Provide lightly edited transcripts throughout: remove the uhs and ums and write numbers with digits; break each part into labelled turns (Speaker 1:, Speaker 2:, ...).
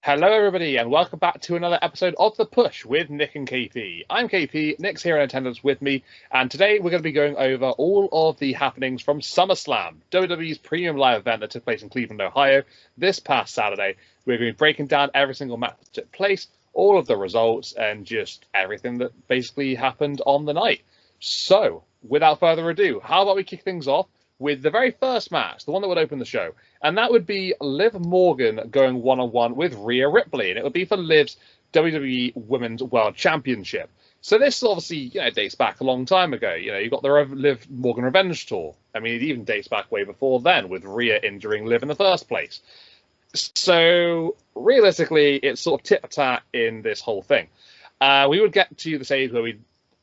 Speaker 1: Hello, everybody, and welcome back to another episode of The Push with Nick and KP. I'm KP, Nick's here in attendance with me, and today we're going to be going over all of the happenings from Summerslam, WWE's premium live event that took place in Cleveland, Ohio, this past Saturday. We're going to be breaking down every single match that took place, all of the results, and just everything that basically happened on the night. So, without further ado, how about we kick things off with the very first match, the one that would open the show. And that would be Liv Morgan going one-on-one with Rhea Ripley. And it would be for Liv's WWE Women's World Championship. So this obviously, dates back a long time ago. You got the Liv Morgan Revenge Tour. I mean, it even dates back way before then with Rhea injuring Liv in the first place. So realistically, it's sort of tit-for-tat in this whole thing. We would get to the stage where we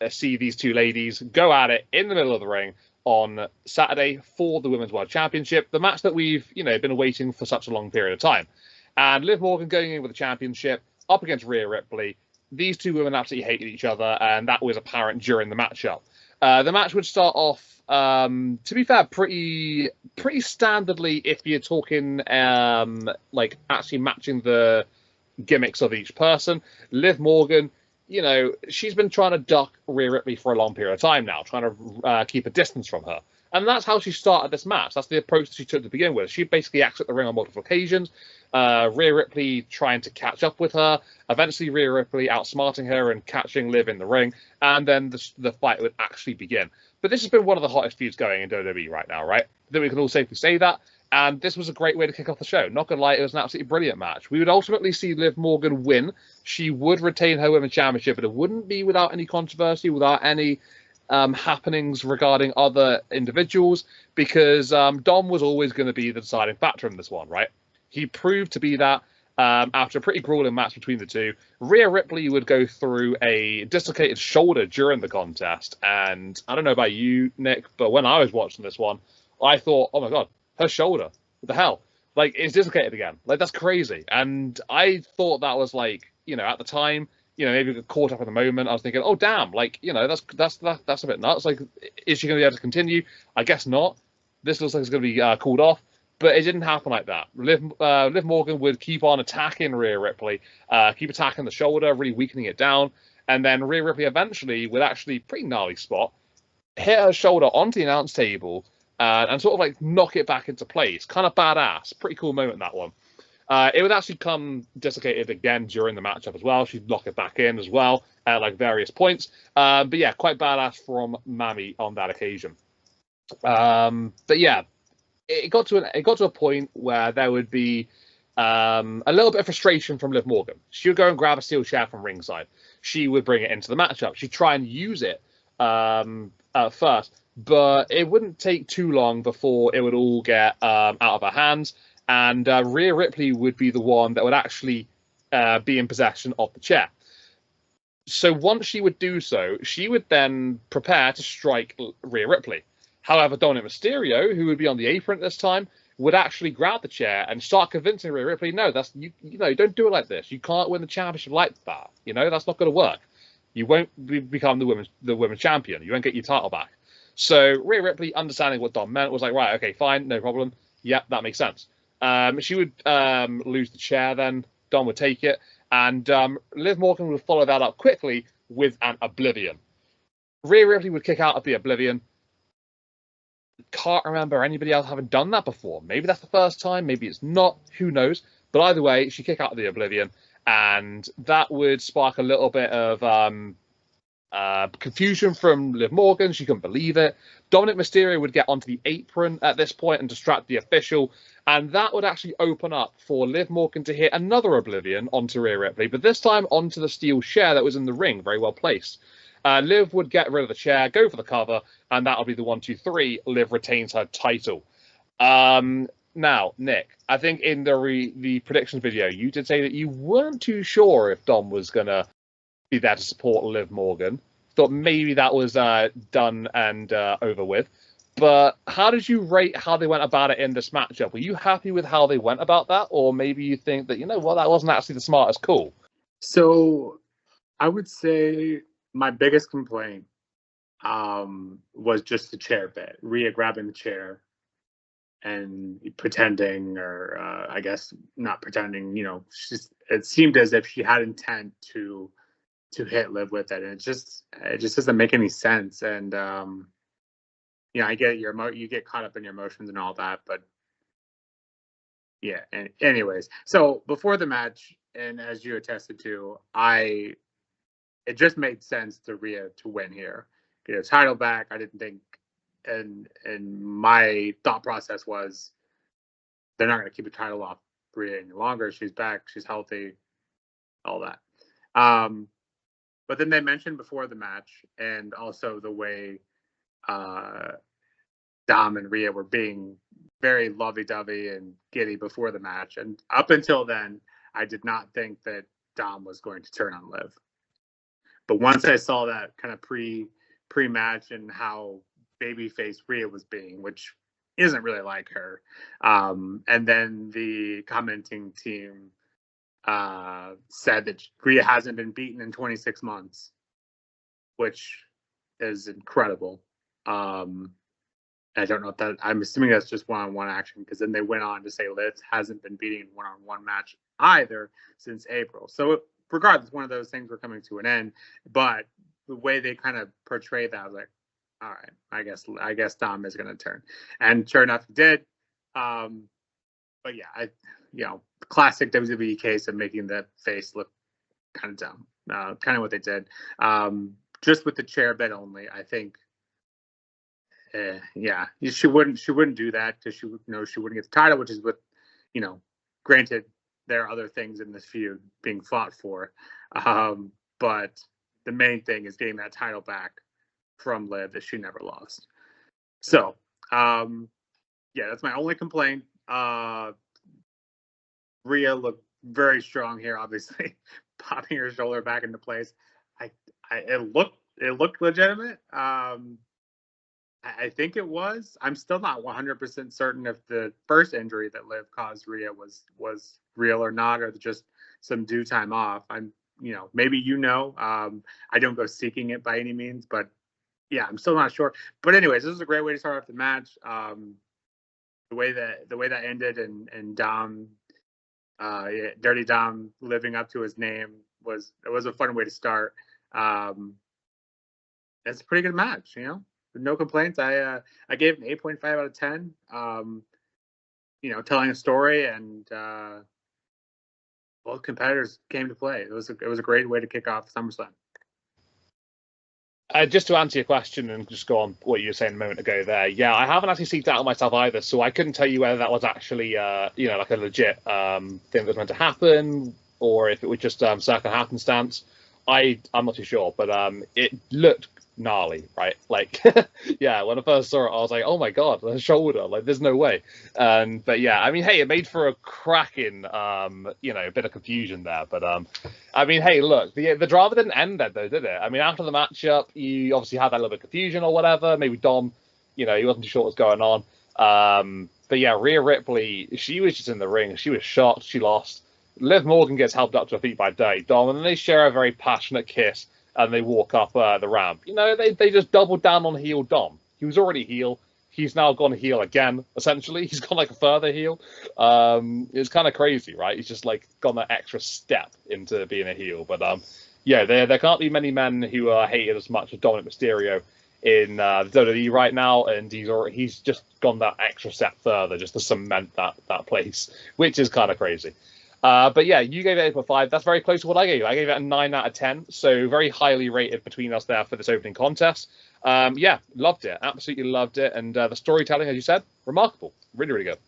Speaker 1: see these two ladies go at it in the middle of the ring on Saturday for the Women's World Championship, the match that we've, been awaiting for such a long period of time. And Liv Morgan going in with the championship up against Rhea Ripley. These two women absolutely hated each other, and that was apparent during the matchup. The match would start off, to be fair, pretty standardly if you're talking actually matching the gimmicks of each person. Liv Morgan, she's been trying to duck Rhea Ripley for a long period of time now, trying to keep a distance from her. And that's how she started this match. That's the approach that she took to begin with. She basically exited the ring on multiple occasions. Rhea Ripley trying to catch up with her. Eventually, Rhea Ripley outsmarting her and catching Liv in the ring. And then the fight would actually begin. But this has been one of the hottest feuds going in WWE right now, right? I think we can all safely say that. And this was a great way to kick off the show. Not gonna lie, it was an absolutely brilliant match. We would ultimately see Liv Morgan win. She would retain her Women's Championship, but it wouldn't be without any controversy, without any happenings regarding other individuals, because Dom was always going to be the deciding factor in this one, right? He proved to be that after a pretty grueling match between the two. Rhea Ripley would go through a dislocated shoulder during the contest, and I don't know about you, Nick, but when I was watching this one, I thought, oh my god, her shoulder, what the hell? Like, it's dislocated again. Like, that's crazy. And I thought that was like, at the time, maybe got caught up in the moment. I was thinking, oh damn, like, that's a bit nuts. Like, is she going to be able to continue? I guess not. This looks like it's going to be called off, but it didn't happen like that. Liv Morgan would keep on attacking Rhea Ripley, keep attacking the shoulder, really weakening it down, and then Rhea Ripley eventually, with actually pretty gnarly spot, hit her shoulder onto the announce table and sort of like knock it back into place. Kind of badass. Pretty cool moment, that one. It would actually come dislocated again during the matchup as well. She'd lock it back in as well at like various points. But yeah, quite badass from Mami on that occasion. But yeah, it got to a point where there would be a little bit of frustration from Liv Morgan. She would go and grab a steel chair from ringside. She would bring it into the matchup. She'd try and use it at first, but it wouldn't take too long before it would all get out of her hands. And Rhea Ripley would be the one that would actually be in possession of the chair. So once she would do so, she would then prepare to strike Rhea Ripley. However, Dominic Mysterio, who would be on the apron at this time, would actually grab the chair and start convincing Rhea Ripley, no, that's you don't do it like this. You can't win the championship like that. That's not going to work. You won't become the women's champion. You won't get your title back. So Rhea Ripley, understanding what Dom meant, was like, right, okay, fine, no problem. Yep, that makes sense. She would lose the chair then. Dom would take it. And Liv Morgan would follow that up quickly with an Oblivion. Rhea Ripley would kick out of the Oblivion. Can't remember anybody else having done that before. Maybe that's the first time. Maybe it's not. Who knows? But either way, she'd kick out of the Oblivion. And that would spark a little bit of confusion from Liv Morgan. She couldn't believe it. Dominic Mysterio would get onto the apron at this point and distract the official, and that would actually open up for Liv Morgan to hit another Oblivion onto Rhea Ripley, but this time onto the steel chair that was in the ring, very well placed. Liv would get rid of the chair, go for the cover, and that'll be the 1, 2, 3. Liv retains her title. Now, Nick, I think in the predictions video, you did say that you weren't too sure if Dom was going to be there to support Liv Morgan. Thought maybe that was done and over with. But how did you rate how they went about it in this matchup? Were you happy with how they went about that? Or maybe you think that, that wasn't actually the smartest call?
Speaker 2: So I would say my biggest complaint was just the chair bit. Rhea grabbing the chair and pretending, or I guess not pretending, it seemed as if she had intent to hit Liv with it, and it just doesn't make any sense. And I get you get caught up in your emotions and all that, but yeah. And anyways, so before the match, and as you attested to, it just made sense to Rhea to win here, get a title back. I didn't think, and my thought process was they're not going to keep the title off Rhea any longer. She's back, she's healthy, all that. But then they mentioned before the match, and also the way Dom and Rhea were being very lovey-dovey and giddy before the match. And up until then, I did not think that Dom was going to turn on Liv. But once I saw that kind of pre-match and how babyface Rhea was being, which isn't really like her, and then the commenting team said that Rhea hasn't been beaten in 26 months, which is incredible. I don't know if I'm assuming that's just one-on-one action, because then they went on to say Liv hasn't been beating in one-on-one match either since April. So regardless, one of those things were coming to an end. But the way they kind of portrayed that, I was like, all right, I guess Dom is going to turn, and sure enough, he did. But yeah, classic WWE case of making the face look kind of dumb. Kind of what they did. Just with the chair bed only, I think. Yeah, she wouldn't do that, because she wouldn't get the title, which is what, granted, there are other things in this feud being fought for, but the main thing is getting that title back from Liv that she never lost. So yeah, that's my only complaint. Rhea looked very strong here, obviously popping her shoulder back into place. It looked legitimate. I think it was. I'm still not 100% certain if the first injury that Liv caused Rhea was real or not, or just some due time off. Maybe I don't go seeking it by any means, but yeah, I'm still not sure. But anyways, this is a great way to start off the match. The way that ended, and Dom, Dirty Dom living up to his name was a fun way to start. It's a pretty good match, no complaints. I gave it an 8.5 out of 10. Telling a story, and both competitors came to play. It was a great way to kick off SummerSlam.
Speaker 1: Just to answer your question and just go on what you were saying a moment ago there, yeah, I haven't actually seeked out myself either, so I couldn't tell you whether that was actually, like a legit thing that was meant to happen, or if it was just circle happenstance. I'm not too sure, but it looked gnarly, right? Like, yeah, when I first saw it, I was like, oh my god, the shoulder, like, there's no way. But yeah, I mean, hey, it made for a cracking, bit of confusion there. But I mean, hey, look, the drama didn't end there, though, did it? I mean, after the matchup, you obviously had that little bit of confusion or whatever. Maybe Dom, he wasn't too sure what was going on. But yeah, Rhea Ripley, she was just in the ring. She was shocked. She lost. Liv Morgan gets helped up to her feet by Dirty Dom, and then they share a very passionate kiss, and they walk up the ramp. They just doubled down on heel Dom. He was already heel. He's now gone heel again, essentially. He's gone like a further heel. It's kind of crazy, right? He's just like gone that extra step into being a heel. But yeah, there can't be many men who are hated as much as Dominic Mysterio in the WWE right now, and he's just gone that extra step further just to cement that place, which is kind of crazy. But yeah, you gave it 8.5. That's very close to what I gave. I gave it a 9 out of 10. So very highly rated between us there for this opening contest. Yeah, loved it. Absolutely loved it. And the storytelling, as you said, remarkable. Really, really good.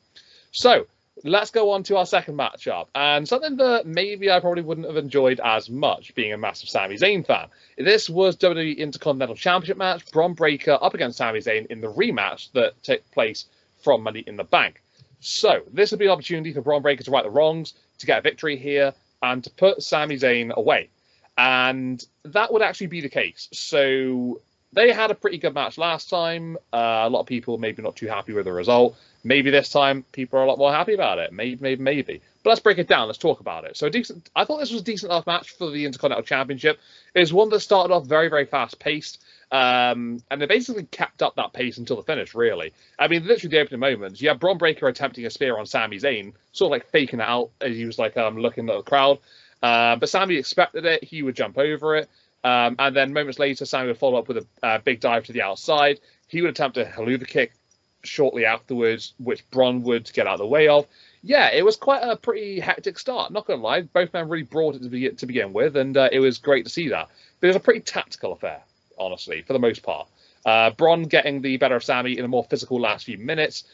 Speaker 1: So let's go on to our second matchup. And something that maybe I probably wouldn't have enjoyed as much, being a massive Sami Zayn fan. This was WWE Intercontinental Championship match. Bron Breakker up against Sami Zayn in the rematch that took place from Money in the Bank. So this would be an opportunity for Bron Breakker to right the wrongs, to get a victory here, and to put Sami Zayn away. And that would actually be the case. So they had a pretty good match last time. A lot of people maybe not too happy with the result. Maybe this time people are a lot more happy about it. Maybe. But let's break it down. Let's talk about it. So I thought this was a decent enough match for the Intercontinental Championship. It was one that started off very, very fast paced. And they basically kept up that pace until the finish, really. I mean, literally the opening moments, you have Braun Breaker attempting a spear on Sami Zayn, sort of like faking it out as he was like looking at the crowd. But Sami expected it. He would jump over it. And then moments later, Sami would follow up with a big dive to the outside. He would attempt a haluva kick shortly afterwards, which Braun would get out of the way of. Yeah, it was quite a pretty hectic start. Not going to lie, both men really brought it to begin with, and it was great to see that. But it was a pretty tactical affair, honestly, for the most part. Braun getting the better of Sami in a more physical last few minutes.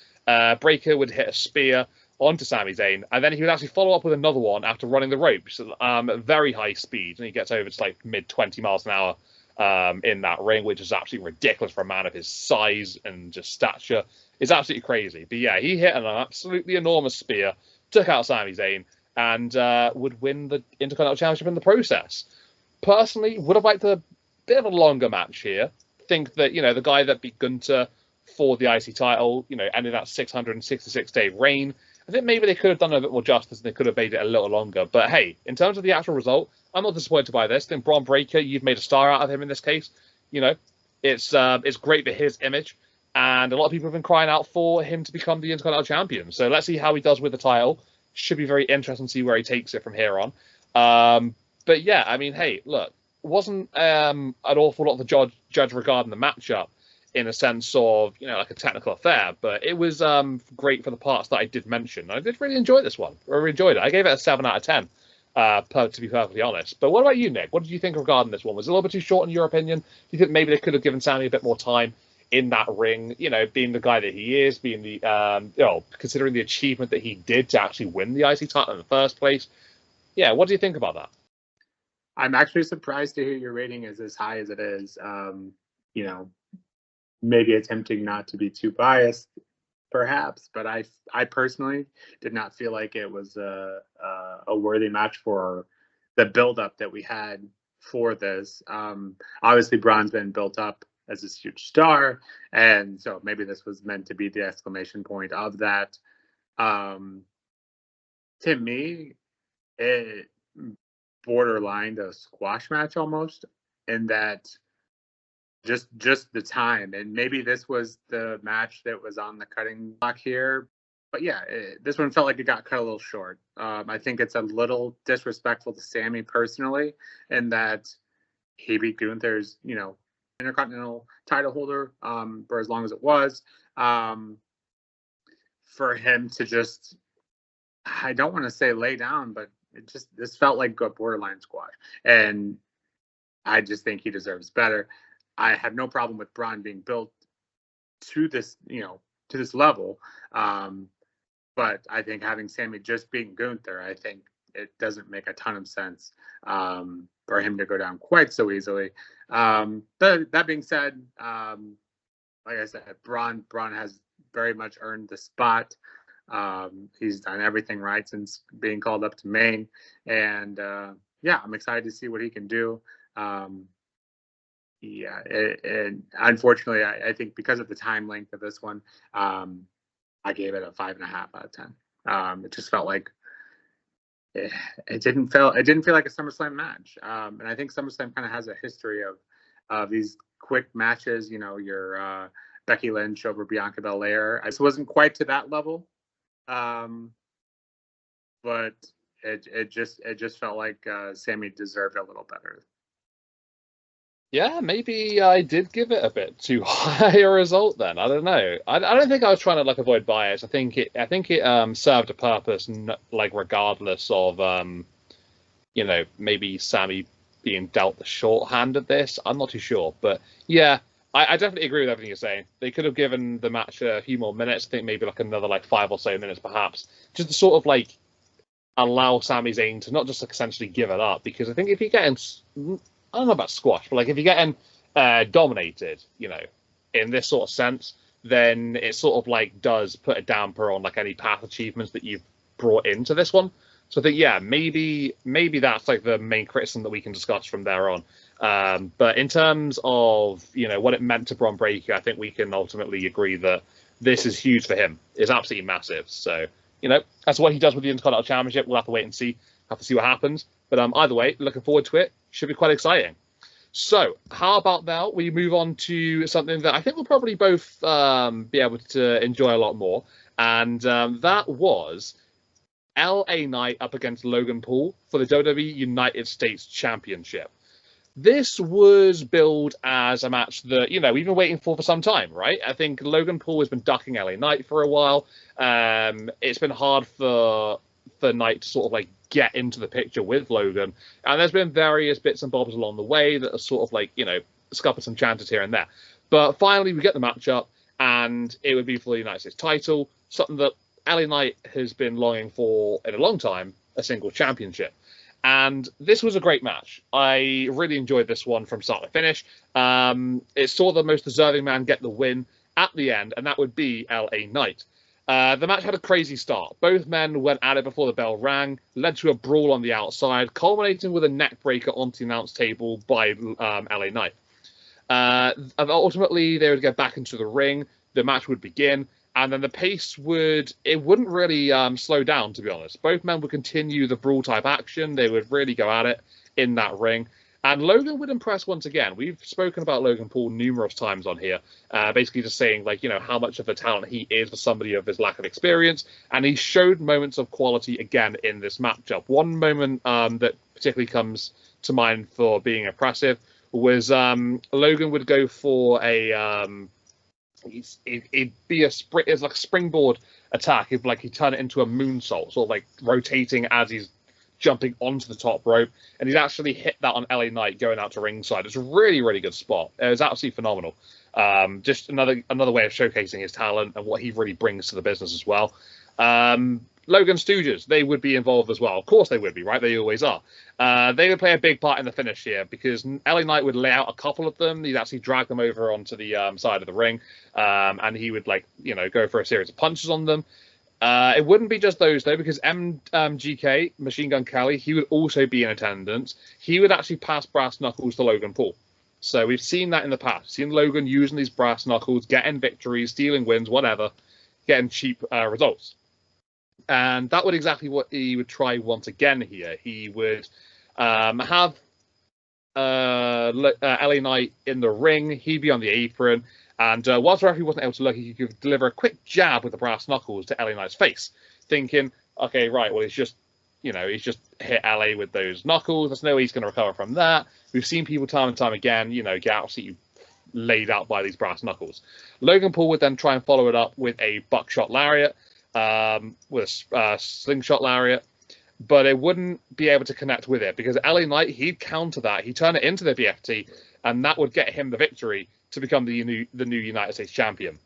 Speaker 1: Breaker would hit a spear onto Sami Zayn, and then he would actually follow up with another one after running the ropes at very high speed, and he gets over to like mid 20 miles an hour in that ring, which is absolutely ridiculous for a man of his size and just stature. It's absolutely crazy. But yeah, he hit an absolutely enormous spear, took out Sami Zayn, and would win the Intercontinental Championship in the process. Personally, would have liked a bit of a longer match here. Think that, the guy that beat Gunther for the IC title, ended that 666-day reign. I think maybe they could have done a bit more justice and they could have made it a little longer. But hey, in terms of the actual result, I'm not disappointed by this. I think Braun Breaker, you've made a star out of him in this case. It's great for his image. And a lot of people have been crying out for him to become the Intercontinental Champion. So let's see how he does with the title. Should be very interesting to see where he takes it from here on. But yeah, I mean, hey, look, wasn't an awful lot of the judge regarding the matchup in a sense of, like a technical affair, but it was great for the parts that I did mention. I did really enjoy this one. I really enjoyed it. I gave it a 7 out of 10, to be perfectly honest. But what about you, Nick? What did you think regarding this one? Was it a little bit too short in your opinion? Do you think maybe they could have given Sami a bit more time in that ring, being the guy that he is, being the, considering the achievement that he did to actually win the IC title in the first place? Yeah, what do you think about that?
Speaker 2: I'm actually surprised to hear your rating is as high as it is. Maybe attempting not to be too biased, perhaps, but I personally did not feel like it was a worthy match for the build-up that we had for this. Obviously, Braun's been built up as this huge star, and so maybe this was meant to be the exclamation point of that. To me, it borderlined a squash match almost, in that just the time, and maybe this was the match that was on the cutting block here, but yeah, this one felt like it got cut a little short. I think it's a little disrespectful to Sami personally, in that he beat Gunther's Intercontinental title holder for as long as it was, for him to just, I don't want to say lay down, but this felt like a borderline squash, and I just think he deserves better. I have no problem with Braun being built to this, to this level. But I think having Sami just beating Gunther, I think it doesn't make a ton of sense for him to go down quite so easily. But that being said, like I said, Braun has very much earned the spot. He's done everything right since being called up to main. And I'm excited to see what he can do. And unfortunately, I think because of the time length of this one, I gave it a 5.5 out of 10. It just felt like it didn't feel like a SummerSlam match. And I think SummerSlam kind of has a history of these quick matches. Your Becky Lynch over Bianca Belair. This wasn't quite to that level, but it just felt like Sami deserved a little better.
Speaker 1: Yeah, maybe I did give it a bit too high a result then. I don't know. I don't think I was trying to avoid bias. I think it served a purpose, regardless of maybe Sami being dealt the shorthand of this. I'm not too sure, but yeah, I definitely agree with everything you're saying. They could have given the match a few more minutes. I think maybe another 5 or so minutes perhaps, just to sort of allow Sami Zayn to not just essentially give it up, because I think if you're getting, I don't know about squash, but if you're getting dominated, in this sort of sense, then it sort of does put a damper on any past achievements that you've brought into this one. So I think, maybe that's the main criticism that we can discuss from there on. But in terms of, what it meant to Bron Breakker, I think we can ultimately agree that this is huge for him. It's absolutely massive. So, that's what he does with the Intercontinental Championship. We'll have to wait and see. Have to see what happens. But either way, looking forward to it. Should be quite exciting. So, how about now we move on to something that I think we'll probably both be able to enjoy a lot more. And that was LA Knight up against Logan Paul for the WWE United States Championship. This was billed as a match that, we've been waiting for some time, right? I think Logan Paul has been ducking LA Knight for a while. It's been hard for Knight to sort of get into the picture with Logan. And there's been various bits and bobs along the way that are sort of scuppered some chances here and there. But finally, we get the matchup, and it would be for the United States title, something that LA Knight has been longing for in a long time, a single championship. And this was a great match. I really enjoyed this one from start to finish. It saw the most deserving man get the win at the end, and that would be LA Knight. The match had a crazy start. Both men went at it before the bell rang, led to a brawl on the outside, culminating with a neck breaker onto the announce table by LA Knight. Ultimately, they would get back into the ring. The match would begin. And then the pace wouldn't really slow down, to be honest. Both men would continue the brawl-type action. They would really go at it in that ring. And Logan would impress once again. We've spoken about Logan Paul numerous times on here, basically just saying, how much of a talent he is for somebody of his lack of experience. And he showed moments of quality again in this matchup. One moment that particularly comes to mind for being impressive was Logan would go for a... It'd be it's like a springboard attack. He'd turn it into a moonsault, sort of rotating as he's jumping onto the top rope, and he'd actually hit that on LA Knight going out to ringside. It's a really, really good spot. It was absolutely phenomenal. Just another way of showcasing his talent and what he really brings to the business as well. Logan Stooges, they would be involved as well. Of course they would be, right? They always are. They would play a big part in the finish here because LA Knight would lay out a couple of them. He'd actually drag them over onto the side of the ring, and he would go for a series of punches on them. It wouldn't be just those though, because MGK, Machine Gun Kelly, he would also be in attendance. He would actually pass brass knuckles to Logan Paul. So we've seen that in the past. We've seen Logan using these brass knuckles, getting victories, stealing wins, whatever, getting cheap results. And that would exactly what he would try once again here. He would have LA Knight in the ring. He'd be on the apron. And whilst the referee wasn't able to look, he could deliver a quick jab with the brass knuckles to LA Knight's face, thinking, okay, right, well, he's just hit LA with those knuckles. There's no way he's going to recover from that. We've seen people time and time again, get absolutely laid out by these brass knuckles. Logan Paul would then try and follow it up with a buckshot lariat, with a slingshot lariat, but it wouldn't be able to connect with it because LA Knight, he'd counter that. He'd turn it into the BFT, and that would get him the victory to become the new United States champion.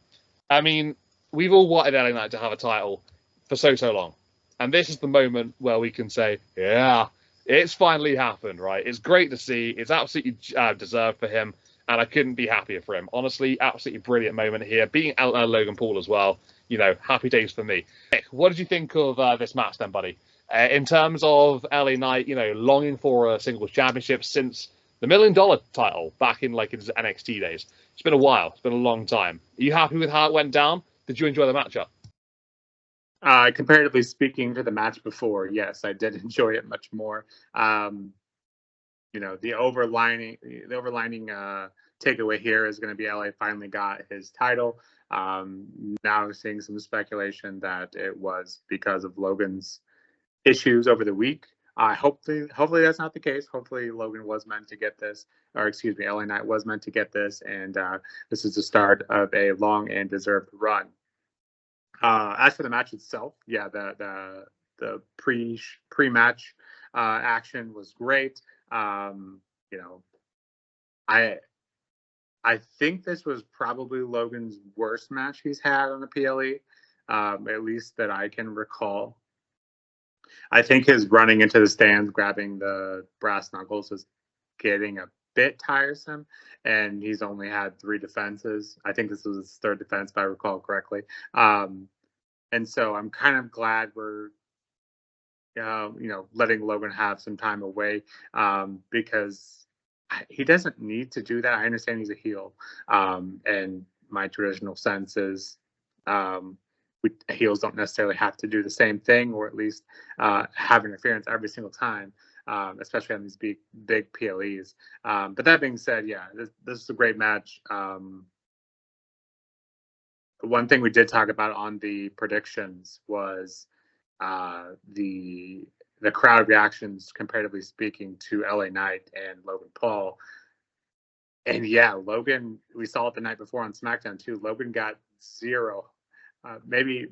Speaker 1: I mean, we've all wanted LA Knight to have a title for so long. And this is the moment where we can say, yeah, it's finally happened, right? It's great to see. It's absolutely deserved for him. And I couldn't be happier for him. Honestly, absolutely brilliant moment here. Beating Logan Paul as well. Happy days for me. Nick, what did you think of this match then, buddy? In terms of LA Knight, longing for a singles championship since the $1 million title back in his NXT days. It's been a while. It's been a long time. Are you happy with how it went down? Did you enjoy the matchup?
Speaker 2: Comparatively speaking to the match before, yes, I did enjoy it much more. The overlining takeaway here is going to be LA finally got his title. Now seeing some speculation that it was because of Logan's issues over the week. Hopefully that's not the case. Hopefully Logan was meant to get this, or excuse me, LA Knight was meant to get this, and this is the start of a long and deserved run. As for the match itself, yeah, the pre-match action was great. I think this was probably Logan's worst match he's had on the PLE, at least that I can recall. I think his running into the stands, grabbing the brass knuckles was getting a bit tiresome, and he's only had 3 defenses. I think this was his 3rd defense, if I recall correctly. And so I'm kind of glad we're, letting Logan have some time away, because he doesn't need to do that. I understand he's a heel, and my traditional sense is heels don't necessarily have to do the same thing, or at least have interference every single time, especially on these big PLEs. But that being said, yeah, this is a great match. One thing we did talk about on the predictions was the crowd reactions, comparatively speaking, to LA Knight and Logan Paul. And yeah, Logan, we saw it the night before on SmackDown too. Logan got zero. Maybe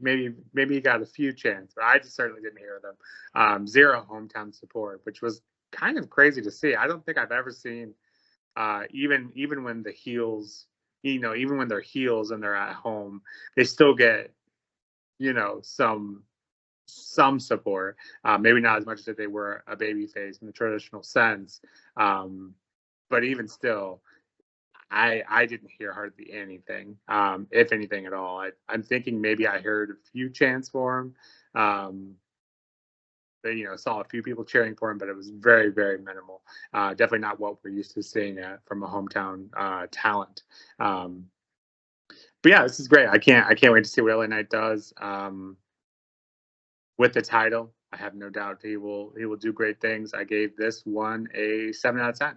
Speaker 2: he got a few chants, but I just certainly didn't hear them. Zero hometown support, which was kind of crazy to see. I don't think I've ever seen even when the heels, even when they're heels and they're at home, they still get, some support. Maybe not as much as if they were a babyface in the traditional sense. But even still, I didn't hear hardly anything, if anything at all. I'm thinking maybe I heard a few chants for him. But, saw a few people cheering for him, but it was very, very minimal. Definitely not what we're used to seeing from a hometown talent. But yeah, this is great. I can't wait to see what LA Knight does with the title. I have no doubt he will do great things. I gave this one a 7 out of 10.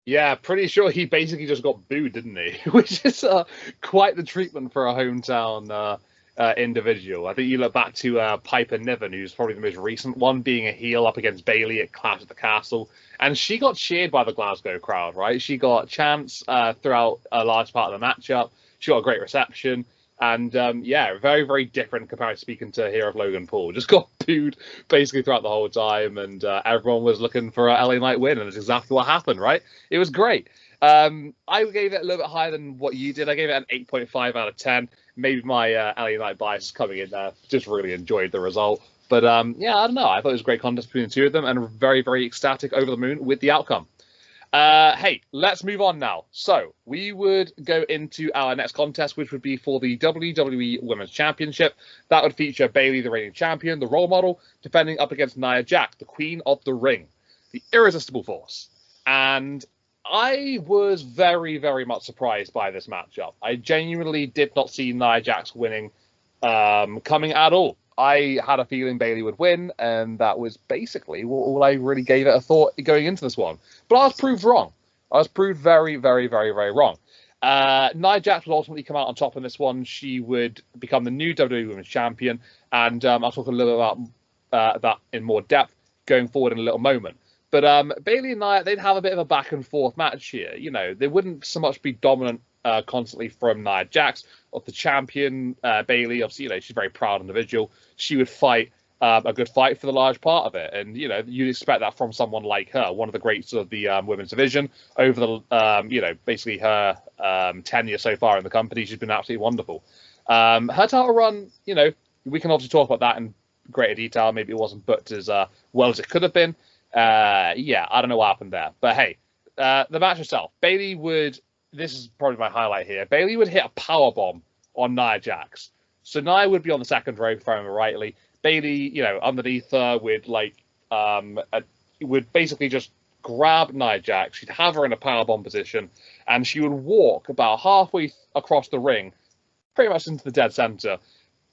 Speaker 1: Yeah, pretty sure he basically just got booed, didn't he? Which is quite the treatment for a hometown individual. I think you look back to Piper Niven, who's probably the most recent one, being a heel up against Bayley at Clash at the Castle, and she got cheered by the Glasgow crowd, right? She got chants throughout a large part of the matchup. She got a great reception. And yeah, very, very different compared to speaking to here of Logan Paul. Just got booed basically throughout the whole time, and everyone was looking for a LA Knight win, and it's exactly what happened, right? It was great. I gave it a little bit higher than what you did. I gave it an 8.5 out of 10. Maybe my LA Knight bias is coming in there. Just really enjoyed the result. But yeah, I don't know. I thought it was a great contest between the two of them, and very, very ecstatic, over the moon with the outcome. Hey, let's move on now. So we would go into our next contest, which would be for the WWE Women's Championship. That would feature Bayley, the reigning champion, the role model, defending up against Nia Jax, the Queen of the Ring, the irresistible force. And I was very, very much surprised by this matchup. I genuinely did not see Nia Jax winning coming at all. I had a feeling Bayley would win, and that was basically all I really gave it a thought going into this one. But I was proved wrong. I was proved very, very, very, very wrong. Nia Jax would ultimately come out on top in this one. She would become the new WWE Women's Champion, and I'll talk a little about that in more depth going forward in a little moment. But Bayley and Nia, they'd have a bit of a back and forth match here. They wouldn't so much be dominant constantly from Nia Jax, of the champion. Bayley, obviously, she's a very proud individual. She would fight a good fight for the large part of it, and you'd expect that from someone like her, one of the greats of the women's division over the basically her tenure so far in the company. She's been absolutely wonderful. Her title run, we can obviously talk about that in greater detail. Maybe it wasn't booked as well as it could have been. Yeah, I don't know what happened there, but hey, the match itself, Bayley would. This is probably my highlight here. Bayley would hit a powerbomb on Nia Jax. So Nia would be on the second rope, if I remember rightly. Bayley, underneath her would basically just grab Nia Jax. She'd have her in a powerbomb position, and she would walk about halfway across the ring, pretty much into the dead center,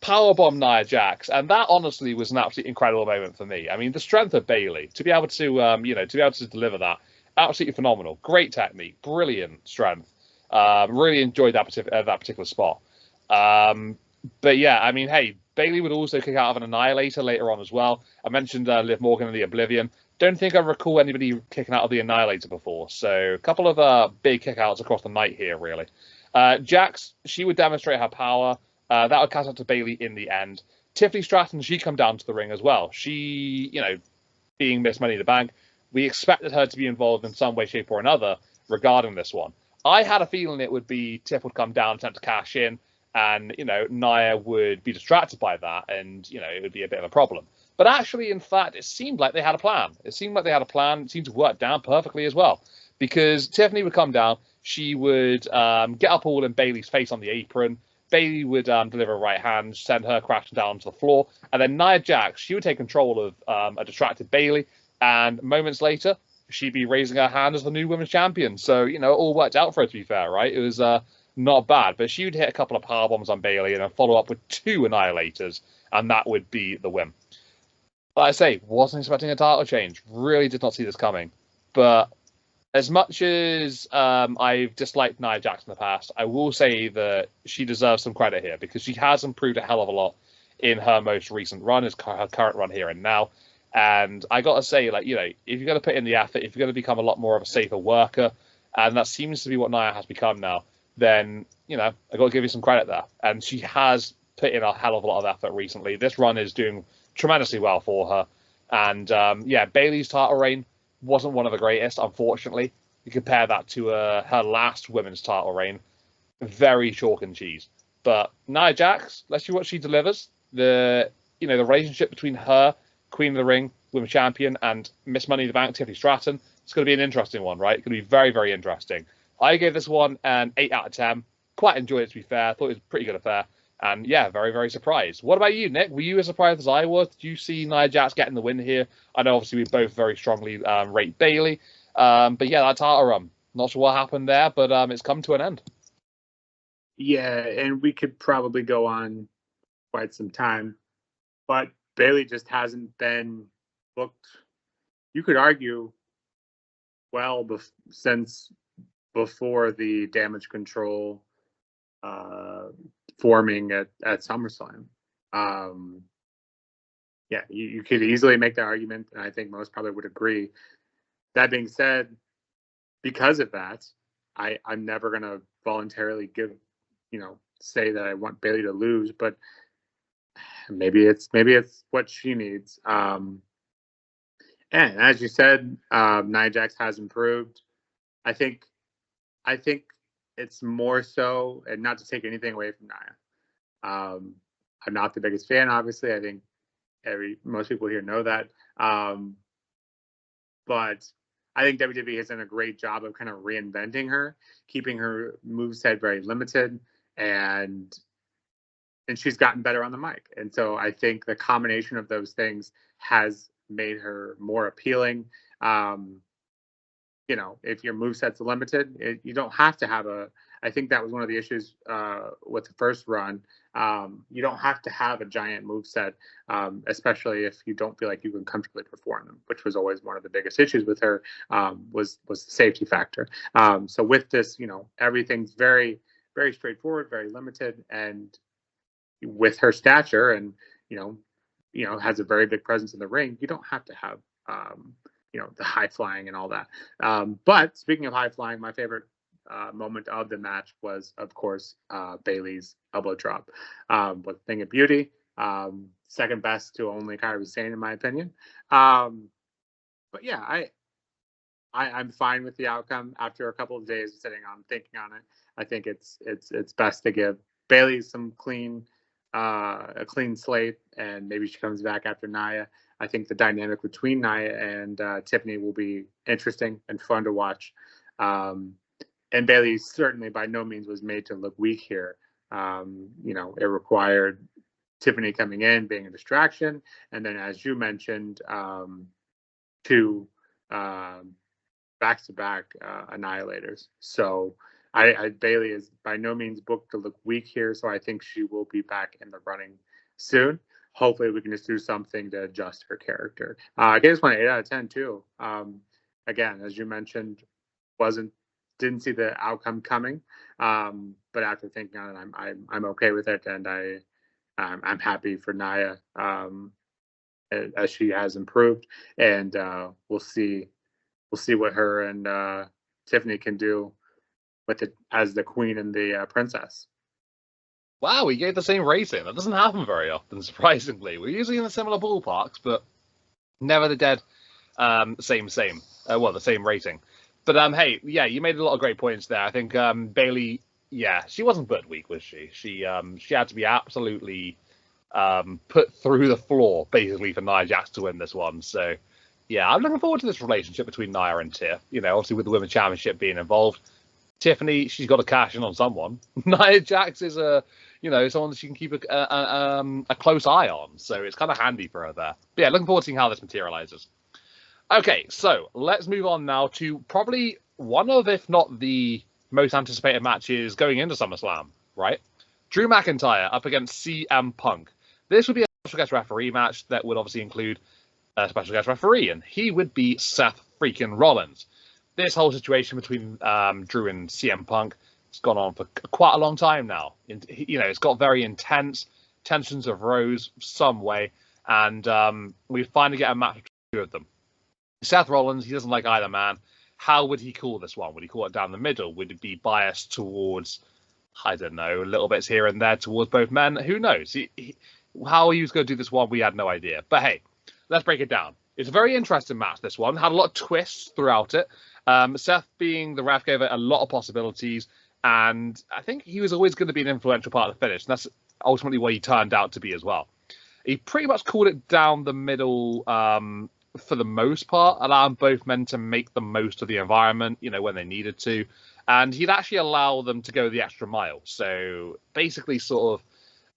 Speaker 1: powerbomb Nia Jax, and that honestly was an absolutely incredible moment for me. I mean, the strength of Bayley to be able to deliver that. Absolutely phenomenal. Great technique. Brilliant strength. Really enjoyed that particular spot. But yeah, I mean, hey, Bayley would also kick out of an Annihilator later on as well. I mentioned Liv Morgan and the Oblivion. Don't think I recall anybody kicking out of the Annihilator before. So a couple of big kickouts across the night here, really. Jax, she would demonstrate her power. That would catch up to Bayley in the end. Tiffany Stratton, she'd come down to the ring as well. She, being Miss Money in the Bank, we expected her to be involved in some way, shape, or another regarding this one. I had a feeling it would be Tiff would come down, attempt to cash in, and, Nia would be distracted by that, and, it would be a bit of a problem. But actually, in fact, it seemed like they had a plan. It seemed to work down perfectly as well, because Tiffany would come down, she would get up all in Bayley's face on the apron, Bayley would deliver a right hand, send her crashing down to the floor, and then Nia Jax, she would take control of a distracted Bayley, and moments later, she'd be raising her hand as the new women's champion. So, it all worked out for her, to be fair, right? It was not bad, but she would hit a couple of power bombs on Bayley and then follow up with 2 annihilators, and that would be the win. Like I say, wasn't expecting a title change. Really did not see this coming. But as much as I've disliked Nia Jax in the past, I will say that she deserves some credit here because she has improved a hell of a lot in her most recent run, her current run here and now. And I got to say, if you're going to put in the effort, if you're going to become a lot more of a safer worker, and that seems to be what Nia has become now, then, I got to give you some credit there. And she has put in a hell of a lot of effort recently. This run is doing tremendously well for her. And, Bayley's title reign wasn't one of the greatest, unfortunately. You compare that to her last women's title reign. Very chalk and cheese. But Nia Jax, let's see what she delivers. The relationship between her, Queen of the Ring, Women's Champion, and Miss Money in the Bank, Tiffany Stratton, it's going to be an interesting one, right? It's going to be very, very interesting. I gave this one an 8 out of 10. Quite enjoyed it, to be fair. I thought it was a pretty good affair. And yeah, very, very surprised. What about you, Nick? Were you as surprised as I was? Did you see Nia Jax getting the win here? I know, obviously, we both very strongly rate Bayley. But yeah, that title run. Not sure what happened there, but it's come to an end.
Speaker 2: Yeah, and we could probably go on quite some time. But Bayley just hasn't been booked, you could argue, well since before the Damage Control forming at SummerSlam. You could easily make the argument, and I think most probably would agree. That being said, because of that, I'm never going to voluntarily say that I want Bayley to lose, but maybe it's what she needs. And as you said, Nia Jax has improved. I think it's more so, and not to take anything away from Nia. I'm not the biggest fan, obviously. I think most people here know that. But I think WWE has done a great job of kind of reinventing her, keeping her moveset very limited, and she's gotten better on the mic. And so I think the combination of those things has made her more appealing. If your moveset's limited, you don't have to have I think that was one of the issues with the first run. You don't have to have a giant moveset, especially if you don't feel like you can comfortably perform them, which was always one of the biggest issues with her, was the safety factor. So with this, everything's very, very straightforward, very limited, and with her stature and, has a very big presence in the ring, you don't have to have, the high flying and all that. But speaking of high flying, my favorite moment of the match was, of course, Bayley's elbow drop with Thing of Beauty. Second best to only Kairi Sane, in my opinion. But yeah, I'm fine with the outcome after a couple of days of thinking on it. I think it's best to give Bayley a clean slate, and maybe she comes back after Nia. I think the dynamic between Nia and Tiffany will be interesting and fun to watch. And Bayley certainly by no means was made to look weak here. It required Tiffany coming in, being a distraction, and then, as you mentioned, 2 back-to-back annihilators. So Bayley is by no means booked to look weak here, so I think she will be back in the running soon. Hopefully we can just do something to adjust her character. I gave this one an 8 out of 10 too. Again, as you mentioned, didn't see the outcome coming, but after thinking on it, I'm okay with it, and I'm happy for Nia as she has improved, and we'll see what her and Tiffany can do with it as the queen and the princess.
Speaker 1: Wow, we gave the same rating. That doesn't happen very often, surprisingly. We're usually in the similar ballparks, but never the dead same. The same rating. But hey, yeah, you made a lot of great points there. I think Bayley, she wasn't put weak, was she? She had to be absolutely put through the floor, basically, for Nia Jax to win this one. So yeah, I'm looking forward to this relationship between Nia and Tiff. Obviously with the Women's Championship being involved. Tiffany, she's got to cash in on someone. Nia Jax is someone that she can keep a close eye on. So it's kind of handy for her there. But yeah, looking forward to seeing how this materializes. Okay, so let's move on now to probably one of, if not the most anticipated matches going into SummerSlam, right? Drew McIntyre up against CM Punk. This would be a special guest referee match that would obviously include a special guest referee, and he would be Seth freaking Rollins. This whole situation between Drew and CM Punk has gone on for quite a long time now. It's got very intense. Tensions have rose some way, and we finally get a match between the two of them. Seth Rollins, he doesn't like either man. How would he call this one? Would he call it down the middle? Would it be biased towards, I don't know, little bits here and there towards both men? Who knows? How he was going to do this one, we had no idea. But hey, let's break it down. It's a very interesting match, this one. Had a lot of twists throughout it. Seth being the ref gave it a lot of possibilities, and I think he was always going to be an influential part of the finish, and that's ultimately what he turned out to be as well. He pretty much called it down the middle for the most part, allowing both men to make the most of the environment, when they needed to. And he'd actually allow them to go the extra mile. So basically sort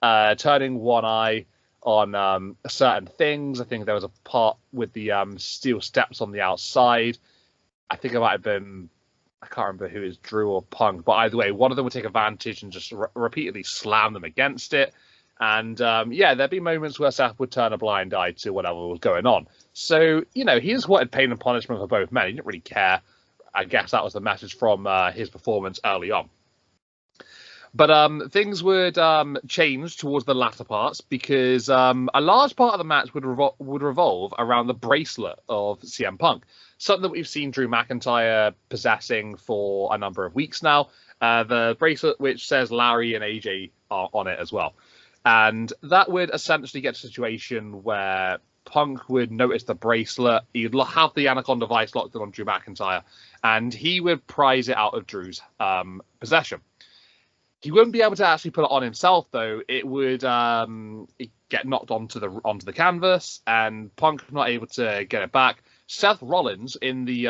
Speaker 1: of turning one eye on certain things. I think there was a part with the steel steps on the outside. I think it might have been, I can't remember who is Drew or Punk, but either way, one of them would take advantage and just repeatedly slam them against it. And there'd be moments where Seth would turn a blind eye to whatever was going on. So, he just wanted pain and punishment for both men. He didn't really care. I guess that was the message from his performance early on. But things would change towards the latter parts because a large part of the match would revolve around the bracelet of CM Punk, something that we've seen Drew McIntyre possessing for a number of weeks now. The bracelet which says Larry and AJ are on it as well. And that would essentially get to a situation where Punk would notice the bracelet. He'd have the Anaconda Vice locked in on Drew McIntyre, and he would prize it out of Drew's possession. He wouldn't be able to actually put it on himself, though. It would get knocked onto the canvas, and Punk not able to get it back. Seth Rollins, in the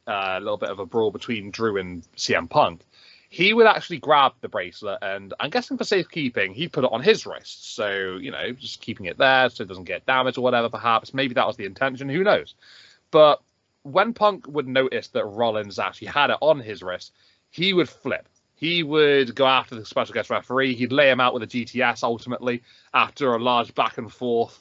Speaker 1: little bit of a brawl between Drew and CM Punk, he would actually grab the bracelet, and I'm guessing for safekeeping, he'd put it on his wrist. So, just keeping it there so it doesn't get damaged or whatever, perhaps. Maybe that was the intention. Who knows? But when Punk would notice that Rollins actually had it on his wrist, he would flip. He would go after the special guest referee. He'd lay him out with a GTS, ultimately, after a large back and forth